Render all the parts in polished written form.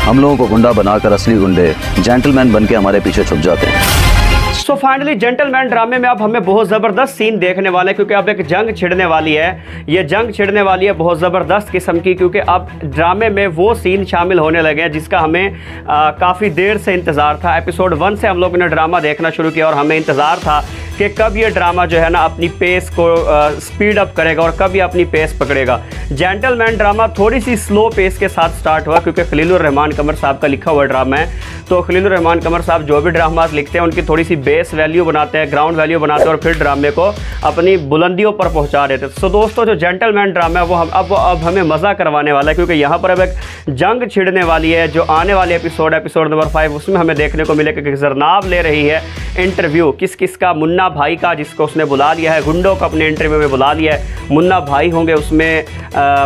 हम लोगों को गुंडा बनाकर असली गुंडे जेंटलमैन बन के हमारे पीछे छुप जाते हैं। सो फाइनली जेंटलमैन ड्रामे में अब हमें बहुत ज़बरदस्त सीन देखने वाले हैं, क्योंकि अब एक जंग छिड़ने वाली है। ये जंग छिड़ने वाली है बहुत ज़बरदस्त किस्म की, क्योंकि अब ड्रामे में वो सीन शामिल होने लगे हैं जिसका हमें काफ़ी देर से इंतज़ार था। एपिसोड 1 से हम लोगों ने ड्रामा देखना शुरू किया और हमें इंतज़ार था कि कब ये ड्रामा जो है ना अपनी पेस को स्पीड अप करेगा और कब ये अपनी पेस पकड़ेगा। जेंटलमैन ड्रामा थोड़ी सी स्लो पेस के साथ स्टार्ट हुआ, क्योंकि खलीलुर रहमान कमर साहब का लिखा हुआ ड्रामा है। तो खलीलुर रहमान कमर साहब जो भी ड्रामास लिखते हैं उनकी थोड़ी सी बेस वैल्यू बनाते हैं, ग्राउंड वैल्यू बनाते हैं और फिर ड्रामे को अपनी बुलंदियों पर पहुंचा देते हैं। सो दोस्तों, जो जेंटलमैन ड्रामा है वो अब हमें मज़ा करवाने वाला है, क्योंकि यहाँ पर अब एक जंग छिड़ने वाली है। जो आने वाले एपिसोड नंबर 5 उसमें हमें देखने को मिलेगा कि जरनाब ले रही है इंटरव्यू किस का, मुन्ना भाई का जिसको उसने बुला लिया है, गुंडों को अपने इंटरव्यू में बुला लिया है। मुन्ना भाई होंगे उसमें,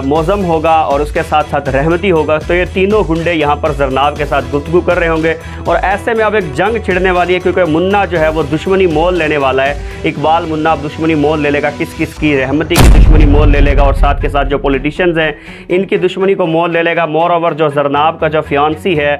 मौज़म होगा और उसके साथ साथ रहमती होगा। तो ये तीनों गुंडे यहाँ पर जरनाब के साथ गुफ्तगू कर रहे होंगे और ऐसे में अब एक जंग छिड़ने वाली है, क्योंकि मुन्ना जो है वो दुश्मनी मोल लेने वाला है। इकबाल मुन्ना अब दुश्मनी मोल ले लेगा, किस की, रहमती की दुश्मनी मोल ले लेगा और साथ के साथ जो पॉलिटिशियंस हैं इनकी दुश्मनी को मोल ले लेगा। मोर ओवर जो जरनाब का जो फियांसी है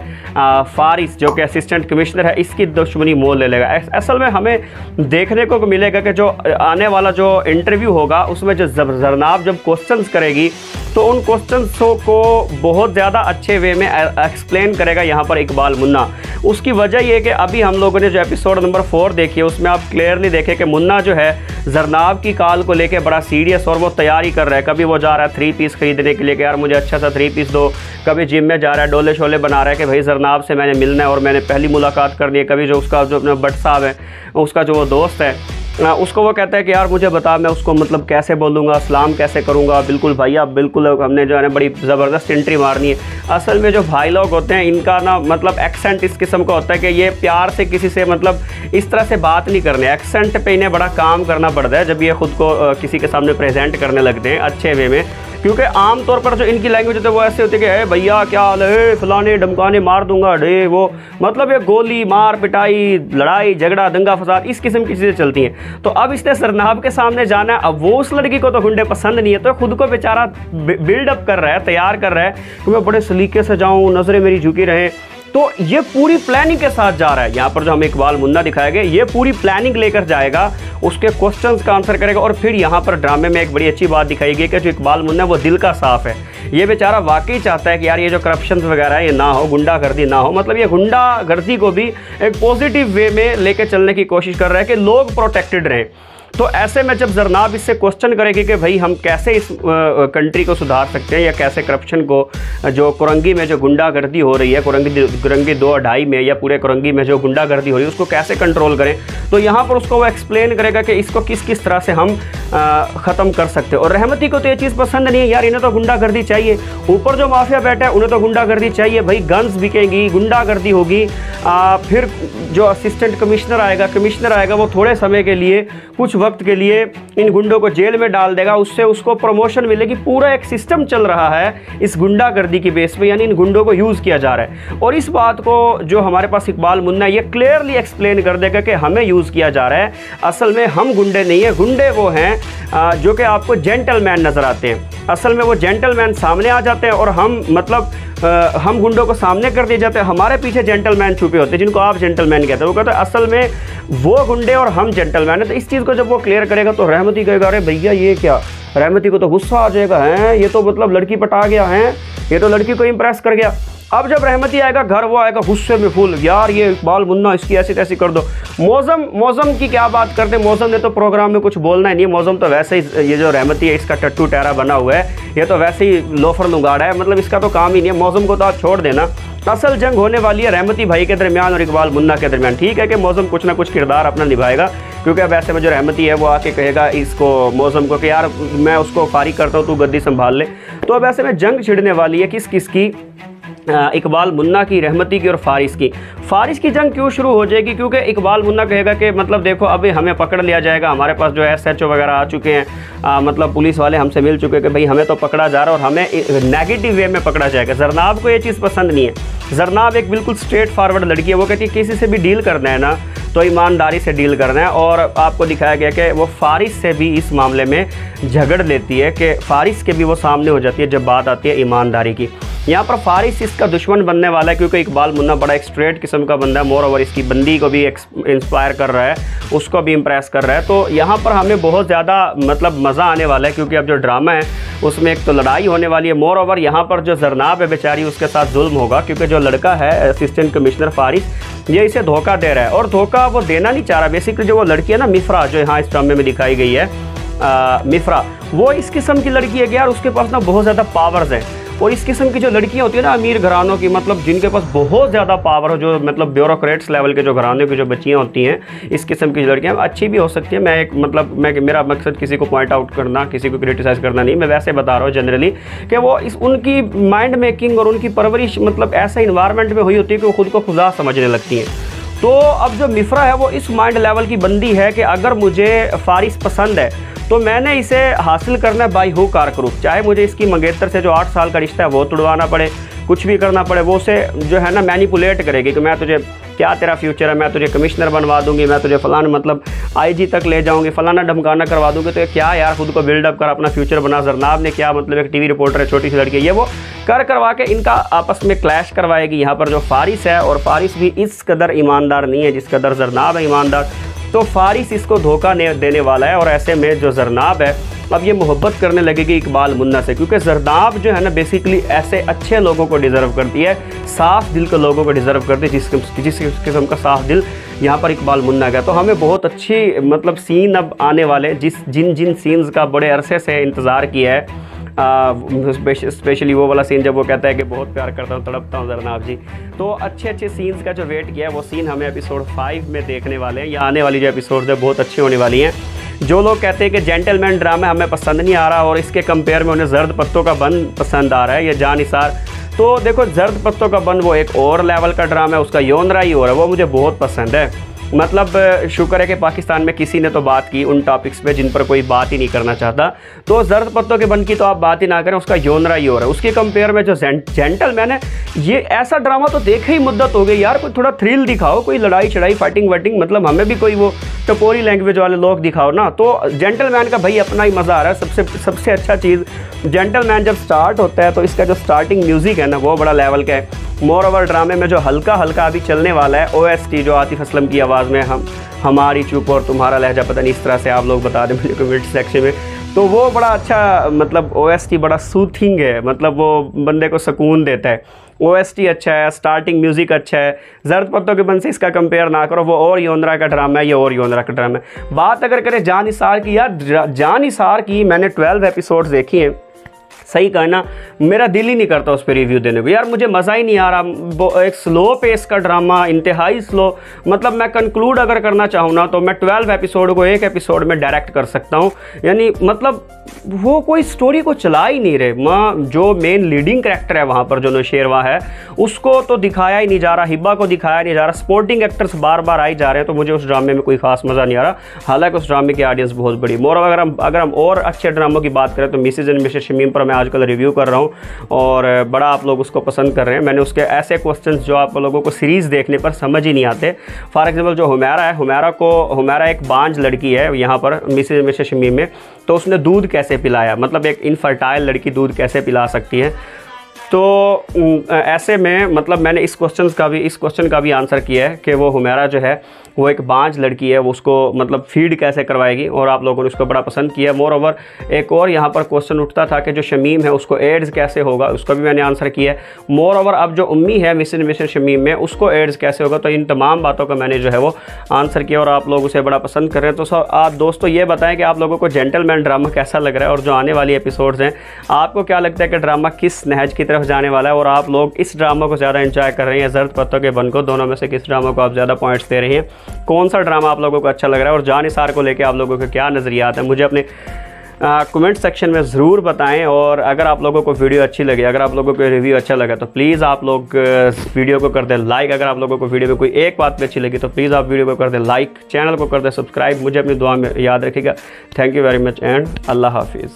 फारिस, जो कि असिस्टेंट कमिश्नर है, इसकी दुश्मनी मोल ले लेगा। असल में हमें देखने को मिलेगा कि जो आने वाला जो इंटरव्यू होगा उसमें जो जरनाब जब क्वेश्चंस करेगी तो उन क्वेश्चंस को बहुत ज़्यादा अच्छे वे में एक्सप्लेन करेगा यहाँ पर इकबाल मुन्ना। उसकी वजह ये है कि अभी हम लोगों ने जो एपिसोड नंबर 4 देखी है उसमें आप क्लियरली देखें कि मुन्ना जो है जरनाब की कॉल को लेके बड़ा सीरियस और वो तैयारी कर रहा है। कभी वो जा रहा है 3 पीस खरीदने के लिए कि यार मुझे अच्छा सा 3 पीस दो, कभी जिम में जा रहा है डोले शोले बना रहा है कि भाई जरनाब से मैंने मिलना है और मैंने पहली मुलाकात करनी है। कभी जो उसका जो अपना भट्ट साहब है, उसका जो वो दोस्त है, उसको वो कहता है कि यार मुझे बता मैं उसको मतलब कैसे बोलूँगा, सलाम कैसे करूँगा। बिल्कुल भैया बिल्कुल, हमने जो है ना बड़ी ज़बरदस्त एंट्री मारनी है। असल में जो भाई लोग होते हैं इनका ना मतलब एक्सेंट इस किस्म का होता है कि ये प्यार से किसी से मतलब इस तरह से बात नहीं करने, एक्सेंट पे इन्हें बड़ा काम करना पड़ता है जब ये ख़ुद को किसी के सामने प्रेजेंट करने लगते हैं अच्छे वे में। क्योंकि आम तौर पर जो इनकी लैंग्वेज होती है वो ऐसे होती है कि भैया क्या हाल है, फलाने डमकाने मार दूंगा डे, वो मतलब ये गोली मार पिटाई लड़ाई झगड़ा दंगा फसाद इस किस्म की चीज़ें चलती हैं। तो अब इसने जरनाब के सामने जाना है। अब वो उस लड़की को तो गुंडे पसंद नहीं है, तो खुद को बेचारा बिल्डअप कर रहा है, तैयार कर रहा है कि मैं बड़े सलीके से जाऊँ, नज़रें मेरी झुकी रहें। तो ये पूरी प्लानिंग के साथ जा रहा है। यहाँ पर जो हमें इकबाल मुन्ना दिखाया गया ये पूरी प्लानिंग लेकर जाएगा, उसके क्वेश्चंस का आंसर करेगा। और फिर यहाँ पर ड्रामे में एक बड़ी अच्छी बात दिखाई गई कि जो इकबाल मुन्ना वो दिल का साफ़ है। ये बेचारा वाकई चाहता है कि यार ये जो करप्शन वगैरह है ये ना हो, गुंडागर्दी ना हो। मतलब ये गुंडागर्दी को भी एक पॉजिटिव वे में लेकर चलने की कोशिश कर रहा है कि लोग प्रोटेक्टेड रहें। तो ऐसे में जब जरनाब इससे क्वेश्चन करेगी कि भाई हम कैसे इस कंट्री को सुधार सकते हैं या कैसे करप्शन को, जो कुरंगी में जो गुंडागर्दी हो रही है, कुरंगी 2-2.5 में या पूरे कुरंगी में जो गुंडागर्दी हो रही है उसको कैसे कंट्रोल करें, तो यहाँ पर उसको वो एक्सप्लेन करेगा कि इसको किस किस तरह से हम ख़त्म कर सकते हैं। और रहमती को तो ये चीज़ पसंद नहीं है, यार इन्हें तो गुंडागर्दी चाहिए। ऊपर जो माफिया बैठा है उन्हें तो गुंडागर्दी चाहिए, भाई गन्स बिकेंगी, गुंडागर्दी होगी। फिर जो असिस्टेंट कमिश्नर आएगा वो थोड़े समय के लिए, कुछ वक्त के लिए इन गुंडों को जेल में डाल देगा, उससे उसको प्रमोशन मिलेगी। पूरा एक सिस्टम चल रहा है इस गुंडागर्दी की बेस पे, यानी इन गुंडों को यूज़ किया जा रहा है। और इस बात को जो हमारे पास इकबाल मुन्ना ये क्लियरली एक्सप्लेन कर देगा कि हमें यूज़ किया जा रहा है। असल में हम गुंडे नहीं हैं, गुंडे वो हैं जो कि आपको जेंटलमैन नज़र आते हैं। असल में वो जेंटलमैन सामने आ जाते हैं और हम मतलब हम गुंडों को सामने कर दिए जाते हैं, हमारे पीछे जेंटलमैन छुपे होते हैं जिनको आप जेंटलमैन कहते हैं। वो कहते हैं असल में वो गुंडे और हम जेंटलमैन हैं। तो इस चीज़ को जब वो क्लियर करेगा तो रहमती कहेगा अरे भैया ये क्या, रहमती को तो गुस्सा आ जाएगा, हैं ये तो मतलब लड़की पटा गया, हैं ये तो लड़की को इम्प्रेस कर गया। अब जब रहमती आएगा घर, वो आएगा गुस्से में फुल, यार ये इकबाल मुन्ना इसकी ऐसी तैसी कर दो। मौज़म की क्या बात करते हैं, मौज़म ने तो प्रोग्राम में कुछ बोलना ही नहीं। मौज़म तो वैसे ही, ये जो रहमती है इसका टट्टू टहरा बना हुआ है, ये तो वैसे ही लोफर लुगाड़ा है, मतलब इसका तो काम ही नहीं है। मौज़म को तो आप छोड़ देना। असल जंग होने वाली है रहमती भाई के दरमियान और इकबाल मुन्ना के दरमियान। ठीक है कि मौज़म कुछ ना कुछ किरदार अपना निभाएगा, क्योंकि अब ऐसे में जो रहमती है वो आके कहेगा इसको मौज़म को कि यार मैं उसको फारिग करता हूँ, तू गद्दी संभाल ले। तो अब ऐसे में जंग छिड़ने वाली है किस की, इकबाल मुन्ना की, रहमती की और फारिस की जंग क्यों शुरू हो जाएगी? क्योंकि इकबाल मुन्ना कहेगा कि मतलब देखो अभी हमें पकड़ लिया जाएगा, हमारे पास जो SHO वगैरह आ चुके हैं, मतलब पुलिस वाले हमसे मिल चुके हैं कि भाई हमें तो पकड़ा जा रहा है और हमें नेगेटिव वे में पकड़ा जाएगा। जरनाब को ये चीज़ पसंद नहीं है। जरनाब एक बिल्कुल स्ट्रेट फॉरवर्ड लड़की है, वो कहती है किसी से भी डील करना है ना तो ईमानदारी से डील करना है। और आपको दिखाया गया कि वो फारिस से भी इस मामले में झगड़ लेती है, कि फारिस के भी वो सामने हो जाती है जब बात आती है ईमानदारी की। यहाँ पर फारिस इसका दुश्मन बनने वाला है, क्योंकि इकबाल मुन्ना बड़ा एक स्ट्रेट किस्म का बंदा है। मोर ओवर इसकी बंदी को भी इंस्पायर कर रहा है, उसको भी इम्प्रेस कर रहा है। तो यहाँ पर हमें बहुत ज़्यादा मतलब मज़ा आने वाला है, क्योंकि अब जो ड्रामा है उसमें एक तो लड़ाई होने वाली है। मोर ओवर यहाँ पर जो जरनाब है बेचारी, उसके साथ जुल्म होगा, क्योंकि जो लड़का है असिस्टेंट कमिश्नर फारिस, ये इसे धोखा दे रहा है। और धोखा वो देना नहीं चाह रहा। बेसिकली जो वो लड़की है ना मिफ्रा, जो यहाँ इस ड्रामे में दिखाई गई है मिफ्रा, वो इस किस्म की लड़की है कि यार उसके पास ना बहुत ज़्यादा पावर्स हैं। और इस किस्म की जो लड़कियां होती है ना अमीर घरानों की, मतलब जिनके पास बहुत ज़्यादा पावर हो, जो मतलब ब्यूरोक्रेट्स लेवल के जो घरानों की जो बच्चियां होती हैं, इस किस्म की लड़कियां अच्छी भी हो सकती हैं। मेरा मकसद किसी को पॉइंट आउट करना, किसी को क्रिटिसाइज़ करना नहीं, मैं वैसे बता रहा हूँ जनरली कि वो उनकी माइंड मेकिंग और उनकी परवरिश मतलब ऐसे इन्वायरमेंट में हुई होती है कि वो खुद को खुदा समझने लगती हैं। तो अब जो मिफ्रा है वो इस माइंड लेवल की बंदी है कि अगर मुझे फारिस पसंद है तो मैंने इसे हासिल करना है बाई हुक और क्रूक, चाहे मुझे इसकी मंगेतर से जो 8 साल का रिश्ता है वो तुड़वाना पड़े, कुछ भी करना पड़े। वो उसे जो है ना मैनिपुलेट करेगी कि मैं तुझे क्या तेरा फ्यूचर है, मैं तुझे कमिश्नर बनवा दूंगी, मैं तुझे फलाना मतलब आईजी तक ले जाऊंगी, फलाना ढमकाना करवा दूंगी। तो क्या यार खुद को बिल्डअप कर, अपना फ्यूचर बना। जरनाब ने क्या मतलब एक टीवी रिपोर्टर है, छोटी सी लड़की है, ये वो करवा के इनका आपस में क्लैश करवाएगी। यहाँ पर जो फारिस है, और फारिस भी इस कदर ईमानदार नहीं है जिस कदर जरनाब है ईमानदार, तो फारिस इसको धोखा देने वाला है। और ऐसे में जो जरनाब है अब ये मोहब्बत करने लगेगी इकबाल मुन्ना से, क्योंकि जरनाब जो है ना बेसिकली ऐसे अच्छे लोगों को डिज़र्व करती है, साफ़ दिल के लोगों को डिज़र्व करती है, जिस किस्म का साफ़ दिल यहाँ पर इकबाल मुन्ना का। तो हमें बहुत अच्छी मतलब सीन अब आने वाले, जिन सीन्स का बड़े अरसे से इंतज़ार किया है, स्पेशली वो वाला सीन जब वो कहता है कि बहुत प्यार करता हूँ, तड़पता हूँ जरनाब जी। तो अच्छे सीन्स का जो वेट किया है वो सीन हमें एपिसोड 5 में देखने वाले हैं। या आने वाली जो एपिसोड है बहुत अच्छी होने वाली हैं। जो लोग कहते हैं कि जेंटलमैन ड्रामा हमें पसंद नहीं आ रहा और इसके कंपेयर में उन्हें जर्द पत्तों का बन पसंद आ रहा है, ये जानिसार, तो देखो जर्द पत्तों का बन वो एक और लेवल का ड्रामा है, उसका योनरा ही हो रहा है, वो मुझे बहुत पसंद है। मतलब शुक्र है कि पाकिस्तान में किसी ने तो बात की उन टॉपिक्स पे जिन पर कोई बात ही नहीं करना चाहता। तो जर्द पत्तों के बन की तो आप बात ही ना करें, उसका योनरा ही हो रहा है। उसके कंपेयर में जो जेंटलमैन है, ये ऐसा ड्रामा तो देखे ही मुद्दत हो गई यार, कोई थोड़ा थ्रिल दिखाओ, कोई लड़ाई चढ़ाई फाइटिंग वाइटिंग, मतलब हमें भी कोई वो टपोरी लैंग्वेज वाले लोग दिखाओ ना। तो जेंटलमैन का भाई अपना ही मज़ा आ रहा है। सबसे अच्छा चीज़ जेंटलमैन जब स्टार्ट होता है तो इसका जो स्टार्टिंग म्यूज़िक है ना वो बड़ा लेवल का है। मोर ओवर ड्रामे में जो हल्का अभी चलने वाला है OST, जो आतिफ असलम की आवाज़ में हमारी चुप और तुम्हारा लहजा, पता नहीं इस तरह से आप लोग बता दें मुझे कमेंट सेक्शन में, तो वो बड़ा अच्छा मतलब OST बड़ा सूथिंग है, मतलब वो बंदे को सुकून देता है। OST अच्छा है, स्टार्टिंग म्यूज़िक अच्छा है। जर्द पत्तों के बन से इसका कंपेयर ना करो, वो और योनरा का ड्रामा है, ये और योनरा का ड्रामा है। बात अगर करें जानिसार की, यार जानिसार की मैंने 12 एपिसोड्स देखी हैं। सही कहना मेरा दिल ही नहीं करता उस पर रिव्यू देने को, यार मुझे मज़ा ही नहीं आ रहा। एक स्लो पेस का ड्रामा, इंतहाई स्लो, मतलब मैं कंक्लूड अगर करना चाहूँ ना तो मैं 12 एपिसोड को एक एपिसोड में डायरेक्ट कर सकता हूँ। यानी मतलब वो कोई स्टोरी को चला ही नहीं रहे। जो मेन लीडिंग कैरेक्टर है वहाँ पर जो नौशेरवा है उसको तो दिखाया ही नहीं जा रहा, हिब्बा को दिखाया नहीं जा रहा, सपोर्टिंग एक्टर्स बार बार आई जा रहे हैं, तो मुझे उस ड्रामे में कोई खास मज़ा नहीं आ रहा। हालांकि उस ड्रामे की ऑडियंस बहुत बड़ी। मोर अगर हम और अच्छे ड्रामों की बात करें तो मिसेज एंड मिसेस शमीम पर मैं आजकल रिव्यू कर रहा हूँ और बड़ा आप लोग उसको पसंद कर रहे हैं। मैंने उसके ऐसे क्वेश्चंस जो आप लोगों को सीरीज़ देखने पर समझ ही नहीं आते। फॉर एग्जांपल जो हुमैरा है, हुमैरा एक बांझ लड़की है यहाँ पर मिसेज एंड मिसेस शमीम में, तो उसने दूध कैसे पिलाया, मतलब एक इनफर्टाइल लड़की दूध कैसे पिला सकती है। तो ऐसे में मतलब मैंने इस क्वेश्चन का भी आंसर किया है कि वो हुमैरा जो है वो एक बांझ लड़की है, वो उसको मतलब फीड कैसे करवाएगी, और आप लोगों ने उसको बड़ा पसंद किया। मोर ओवर एक और यहाँ पर क्वेश्चन उठता था कि जो शमीम है उसको एड्स कैसे होगा, उसका भी मैंने आंसर किया है। मोर ओवर अब जो उम्मी है मिसेस शमीम में, उसको एड्स कैसे होगा, तो इन तमाम बातों का मैंने जो है वो आंसर किया और आप लोग उसे बड़ा पसंद कर रहे हैं। तो आप दोस्तों ये बताएं कि आप लोगों को जेंटलमैन ड्रामा कैसा लग रहा है, और जो आने वाली एपिसोड्स हैं आपको क्या लगता है कि ड्रामा किस नहज की तरफ जाने वाला है, और आप लोग इस ड्रामा को ज़्यादा एंजॉय कर रहे हैं या जर्द पत्तों के बन को, दोनों में से किस ड्रामा को आप ज़्यादा पॉइंट्स दे रहे हैं, कौन सा ड्रामा आप लोगों को अच्छा लग रहा है, और जानिसार को लेके आप लोगों के क्या नज़रियात हैं, मुझे अपने कमेंट सेक्शन में ज़रूर बताएं। और अगर आप लोगों को वीडियो अच्छी लगी, अगर आप लोगों को रिव्यू अच्छा लगा तो प्लीज़ आप लोग वीडियो को कर दें लाइक। अगर आप लोगों को वीडियो में कोई एक बात भी अच्छी लगी तो प्लीज़ आप वीडियो को कर दें लाइक, चैनल को कर दें सब्सक्राइब। मुझे अपनी दुआ में याद रखिएगा। Thank you very much and अल्लाह हाफिज़।